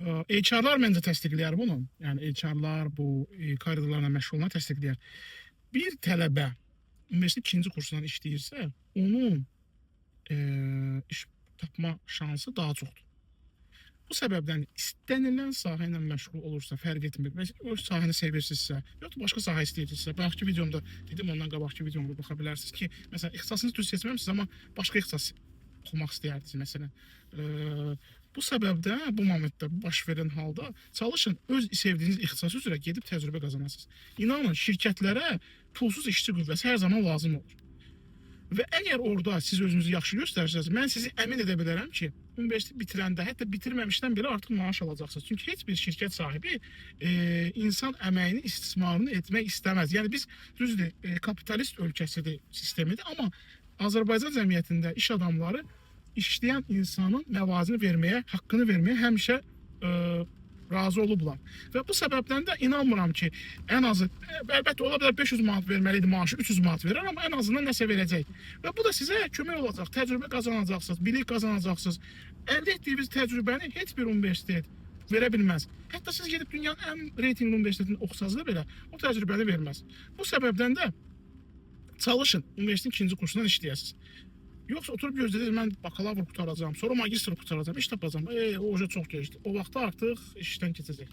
HR'lar məncə təsdiqləyər bunu. Yəni HR'lar bu koridorlarla məşğul olan təsdiqləyər. Bir tələbə universitet ikinci kursundan işləyirsə, onun iş tapma şansı daha çoxdur. Bu səbəbdən istənilən sahə ilə məşğul olursa, fərq etmir. Və o sahəni sevirsinizsə, yoxsa başqa sahə istəyirsinizsə, bayaqki videomda dedim, ondan qabaqki videomda baxa bilərsiniz ki, məsələn, ixtisasınızı düz seçməmisiniz, amma başqa ixtisas oxumaq istəyirsiniz məsələn. Bu səbəbdən bu momentdə baş verən halda çalışın öz sevdiyiniz ixtisas üzrə gedib təcrübə qazanasınız. İnanın, şirkətlərə pulsuz işçi qüvvəsi hər zaman lazım olur. Və əgər orada siz özünüzü yaxşı göstərsəniz, mən sizi əmin edə bilərəm ki, universitet bitirəndə, hətta bitirməmişdən belə artıq maaş alacaqsınız. Çünki heç bir şirkət sahibi insan əməyini istismarını etmək istəməz. Yəni biz düzdür, kapitalist ölkəsidir, sistemidir, amma Azərbaycan cəmiyyətində iş adamları işləyən insanın məvazini verməyə, haqqını verməyə həmişə razı olublar. Və bu səbəbdən də inanmıram ki, ən azı, əlbəttə ola bilər 500 manat verməli idi, maaşı 300 manat verir, amma ən azından nəsə verəcək. Və bu da sizə kömək olacaq, təcrübə qazanacaqsınız, bilik qazanacaqsınız. Əldə etdiyiniz təcrübəni heç bir universitet verə bilməz. Hətta siz gedib dünyanın ən reytingli universitetini oxusanız da belə o təcrübəni verməz. Bu səbəbdən də çalışın, universitetin ikinci kursundan işləyəsiniz. Yoxsa oturub gözləyəcək, mən bakalavr qutaracağım, sonra magistr qutaracağım, iş tapacağım. O çox keçdi. O vaxtda artıq işdən keçəcək.